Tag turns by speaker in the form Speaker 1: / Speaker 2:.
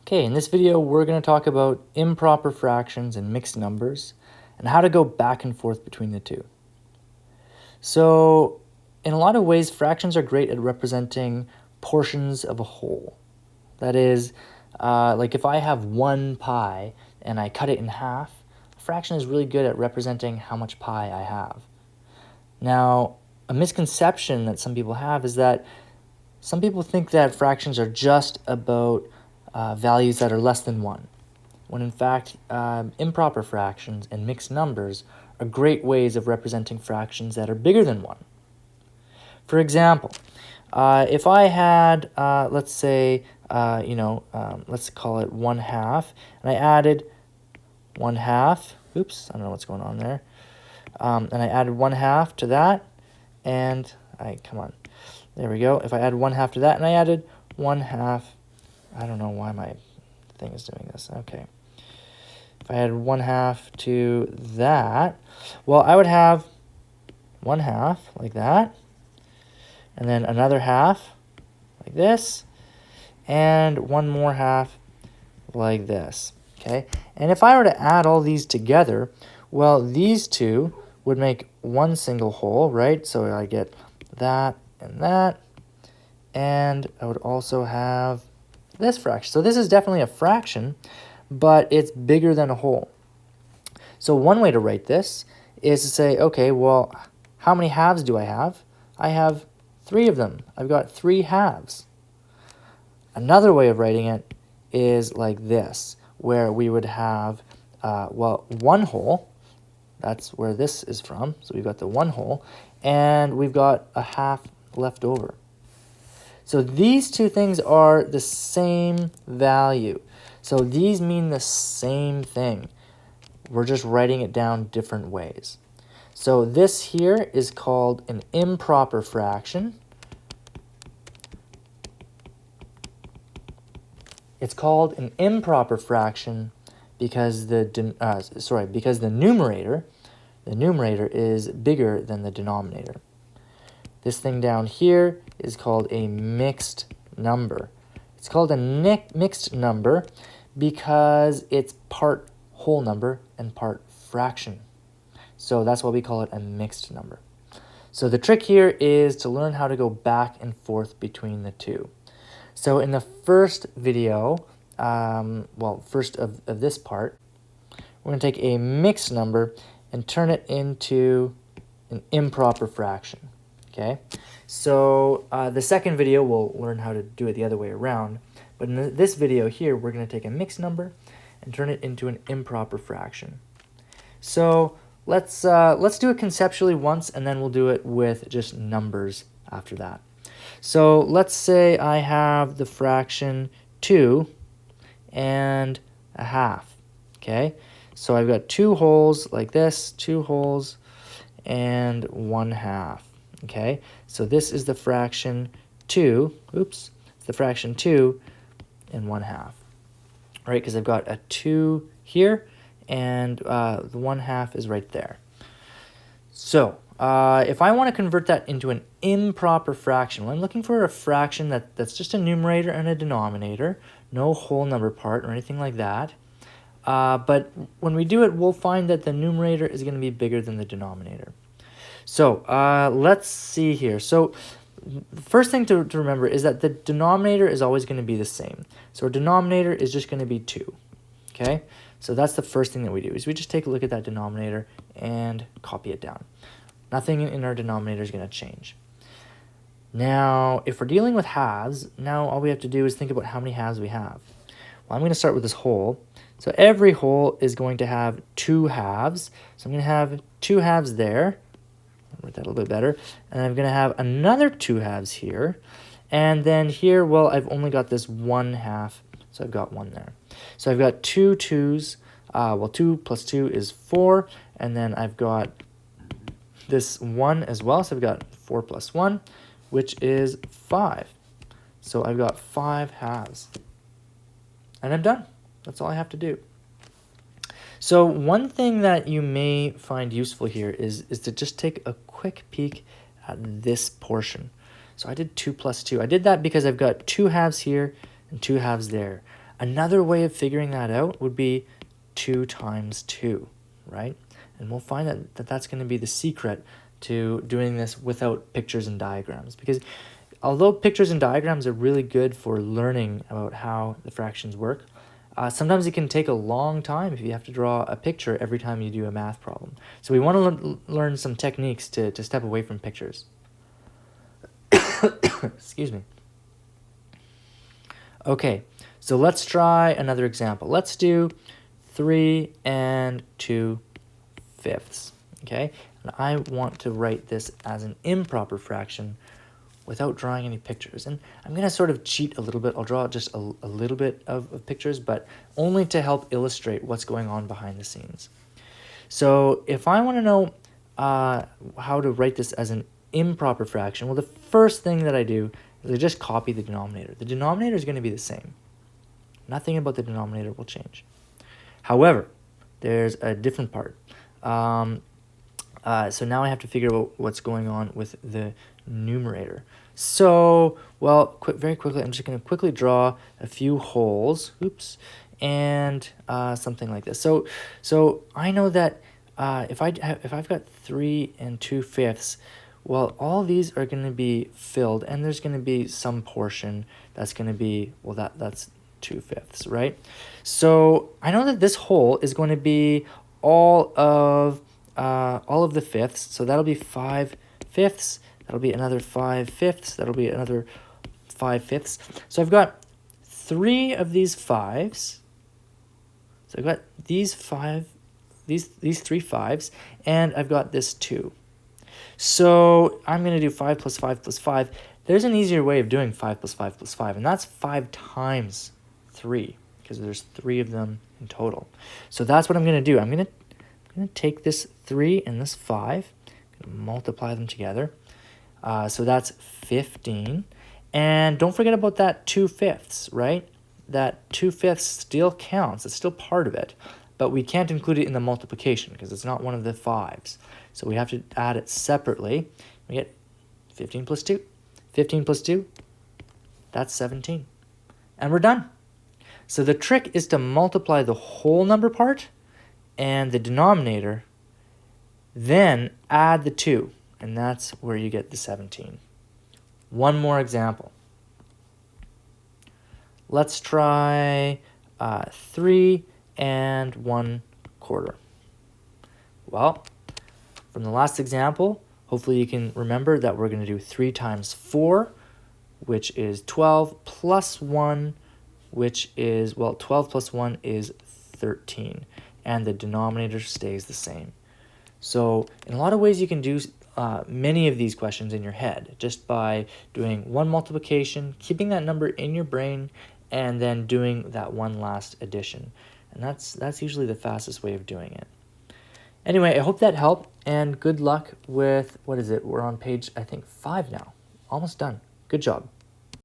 Speaker 1: Okay, in this video, we're going to talk about improper fractions and mixed numbers and how to go back and forth between the two. So, in a lot of ways, fractions are great at representing portions of a whole. That is, like if I have 1 pie and I cut it in half, a fraction is really good at representing how much pie I have. Now, a misconception that some people have is that some people think that fractions are just about values that are less than 1, when in fact improper fractions and mixed numbers are great ways of representing fractions that are bigger than 1. For example, if I had, let's say, let's call it 1/2, and I added 1/2, oops, I don't know what's going on there, and I added 1/2 to that, and come on, there we go. If I add 1/2 to that, and I added 1/2, I don't know why my thing is doing this. Okay. If I add 1/2 to that, well, I would have 1/2 like that, and then another half like this, and one more half like this. Okay. And if I were to add all these together, well, these two would make one single whole, right? So I get that, and I would also have this fraction. So this is definitely a fraction, but it's bigger than a whole. So one way to write this is to say, okay, well, how many halves do I have? I have 3 of them. I've got 3 halves. Another way of writing it is like this, where we would have, one whole. That's where this is from. So we've got the 1 whole, and we've got a half left over. So these two things are the same value. So these mean the same thing. We're just writing it down different ways. So this here is called an improper fraction. It's called an improper fraction because the numerator is bigger than the denominator. This thing down here is called a mixed number. It's called a mixed number because it's part whole number and part fraction. So that's why we call it a mixed number. So the trick here is to learn how to go back and forth between the two. So in the first video, first of this part, we're going to take a mixed number and turn it into an improper fraction. Okay, so the second video we'll learn how to do it the other way around, but in this video here we're going to take a mixed number and turn it into an improper fraction. So let's do it conceptually once, and then we'll do it with just numbers after that. So let's say I have the fraction 2 and a half. Okay, so I've got 2 wholes like this, 2 wholes and 1/2. Okay, so this is the fraction 2, it's the fraction 2 and 1/2, right? Because I've got a 2 here, and the 1/2 is right there. So if I want to convert that into an improper fraction, well, I'm looking for a fraction that's just a numerator and a denominator, no whole number part or anything like that. But when we do it, we'll find that the numerator is going to be bigger than the denominator. So let's see here. So the first thing to remember is that the denominator is always going to be the same. So our denominator is just going to be 2. Okay, so that's the first thing that we do, is we just take a look at that denominator and copy it down. Nothing in our denominator is going to change. Now, if we're dealing with halves, now all we have to do is think about how many halves we have. Well, I'm going to start with this whole. So every whole is going to have 2 halves. So I'm going to have 2 halves there. Write that a little bit better. And I'm going to have another 2 halves here. And then here, well, I've only got this 1/2. So I've got 1 there. So I've got 2 2's. 2 plus 2 is 4. And then I've got this 1 as well. So I've got 4 plus 1, which is 5. So I've got 5 halves. And I'm done. That's all I have to do. So one thing that you may find useful here is to just take a quick peek at this portion. So I did 2 plus 2. I did that because I've got 2 halves here and 2 halves there. Another way of figuring that out would be 2 times 2, right? And we'll find that that's going to be the secret to doing this without pictures and diagrams, because although pictures and diagrams are really good for learning about how the fractions work, sometimes it can take a long time if you have to draw a picture every time you do a math problem. So we want to learn some techniques to step away from pictures. Excuse me. Okay, so let's try another example. Let's do 3 2/5. Okay, and I want to write this as an improper fraction without drawing any pictures. And I'm going to sort of cheat a little bit. I'll draw just a little bit of pictures, but only to help illustrate what's going on behind the scenes. So if I want to know how to write this as an improper fraction, well, the first thing that I do is I just copy the denominator. The denominator is going to be the same. Nothing about the denominator will change. However, there's a different part. So now I have to figure out what's going on with the numerator. So, well, very quickly, I'm just going to quickly draw a few holes. Oops. And something like this. So I know that if I've got 3 2/5, well, all these are going to be filled, and there's going to be some portion that's going to be, well, that's 2/5, right? So I know that this hole is going to be all of the fifths. So that'll be 5/5. That'll be another 5/5. That'll be another 5/5. So I've got 3 of these 5s. So I've got these 3 5s, and I've got this 2. So I'm going to do 5 plus 5 plus 5. There's an easier way of doing 5 plus 5 plus 5, and that's 5 times 3, because there's 3 of them in total. So that's what I'm going to do. I'm going to take this 3 and this 5, multiply them together. So that's 15. And don't forget about that 2/5, right? That 2/5 still counts. It's still part of it. But we can't include it in the multiplication because it's not one of the 5s. So we have to add it separately. We get 15 plus 2. 15 plus 2, that's 17. And we're done. So the trick is to multiply the whole number part and the denominator, then add the 2, and that's where you get the 17. One more example. Let's try 3 1/4. Well, from the last example, hopefully you can remember that we're going to do 3 times 4, which is 12, plus 1, which is, well, 12 plus 1 is 13, and the denominator stays the same. So in a lot of ways you can do many of these questions in your head just by doing one multiplication, keeping that number in your brain, and then doing that one last addition. And that's usually the fastest way of doing it. Anyway, I hope that helped, and good luck with, what is it? We're on page, I think, 5 now. Almost done. Good job.